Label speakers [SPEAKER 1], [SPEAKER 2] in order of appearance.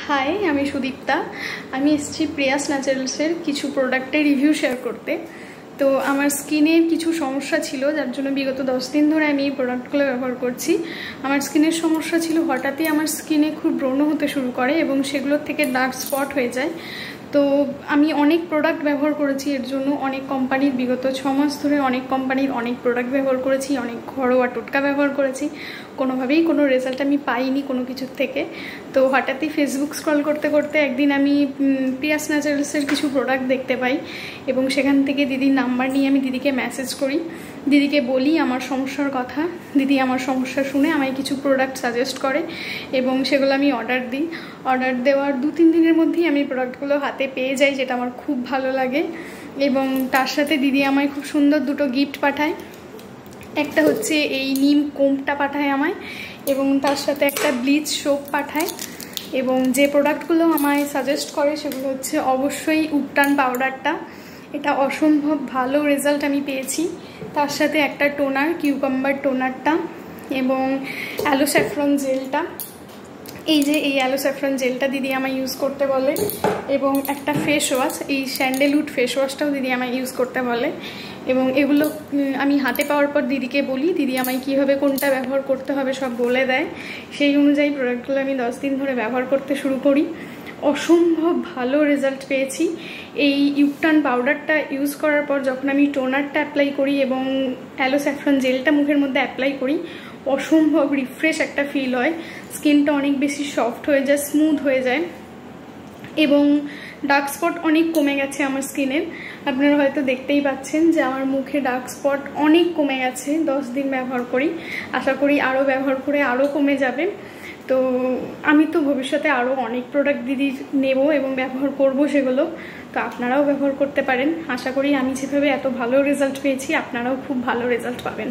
[SPEAKER 1] High, আমি সুদীপ্তা। আমি এসেছি প্রিয়াস ন্যাচারালসের কিছু প্রোডাক্টের রিভিউ শেয়ার করতে। তো আমার স্কিনের কিছু সমস্যা ছিল, যার জন্য বিগত 10 দিন ধরে আমি এই প্রোডাক্টগুলো ব্যবহার করছি। আমার স্কিনের সমস্যা ছিল, হঠাৎই আমার স্কিনে খুব ব্রণ হতে শুরু করে এবং সেগুলোর থেকে ডার্ক স্পট হয়ে যায়। তো আমি অনেক প্রোডাক্ট ব্যবহার করেছি এর জন্য, অনেক কোম্পানির বিগত 6 মাস ধরে অনেক কোম্পানির অনেক প্রোডাক্ট ব্যবহার করেছি, অনেক ঘরোয়া টোটকা ব্যবহার করেছি। কোনোভাবেই কোনো রেজাল্ট আমি পাইনি কোনো কিছুর থেকে। তো হঠাৎই ফেসবুক স্ক্রল করতে করতে একদিন আমি প্রিয়াস ন্যাচারালসের কিছু প্রোডাক্ট দেখতে পাই এবং সেখান থেকে দিদির নাম্বার নিয়ে আমি দিদিকে মেসেজ করি, দিদিকে বলি আমার সমস্যার কথা। দিদি আমার সমস্যা শুনে আমায় কিছু প্রোডাক্ট সাজেস্ট করে এবং সেগুলো আমি অর্ডার দিই। অর্ডার দেওয়ার 2-3 দিনের মধ্যেই আমি প্রোডাক্টগুলো হাতে পেয়ে যাই, যেটা আমার খুব ভালো লাগে। এবং তার সাথে দিদি আমায় খুব সুন্দর দুটো গিফট পাঠায়। একটা হচ্ছে এই নিম কোম্বটা পাঠায় আমায় এবং তার সাথে একটা ব্লিচ সোপ পাঠায়। এবং যে প্রোডাক্টগুলো আমায় সাজেস্ট করে সেগুলো হচ্ছে অবশ্যই উপটান পাউডারটা, এটা অসম্ভব ভালো রেজাল্ট আমি পেয়েছি। তার সাথে একটা টোনার, কিউকাম্বার টোনারটা, এবং অ্যালো স্যাফরন জেলটা। এই অ্যালো স্যাফরন জেলটা দিদি আমায় ইউজ করতে বলে। এবং একটা ফেস ওয়াশ, এই স্যান্ডেলউড ফেস ওয়াশটাও দিদি আমায় ইউজ করতে বলে। এবং এগুলো আমি হাতে পাওয়ার পর দিদিকে বলি, দিদি আমায় কীভাবে কোনটা ব্যবহার করতে হবে সব বলে দেয়। সেই অনুযায়ী প্রোডাক্টগুলো আমি 10 দিন ধরে ব্যবহার করতে শুরু করি। অসম্ভব ভালো রেজাল্ট পেয়েছি। এই ইউপটান পাউডারটা ইউজ করার পর যখন আমি টোনারটা অ্যাপ্লাই করি এবং অ্যালো স্যাফরন জেলটা মুখের মধ্যে অ্যাপ্লাই করি, অসম্ভব রিফ্রেশ একটা ফিল হয়। স্কিনটা অনেক বেশি সফট হয়ে যায়, স্মুথ হয়ে যায় এবং ডার্ক স্পট অনেক কমে গেছে আমার স্কিনের। আপনারা হয়তো দেখতেই পাচ্ছেন যে আমার মুখে ডার্ক স্পট অনেক কমে গেছে 10 দিন ব্যবহার করি। আশা করি আরও ব্যবহার করে আরও কমে যাবে। তো আমি তো ভবিষ্যতে আরও অনেক প্রোডাক্ট দিদির নেব এবং ব্যবহার করব সেগুলো। তো আপনারাও ব্যবহার করতে পারেন। আশা করি আমি যেভাবে এত ভালো রেজাল্ট পেয়েছি আপনারাও খুব ভালো রেজাল্ট পাবেন।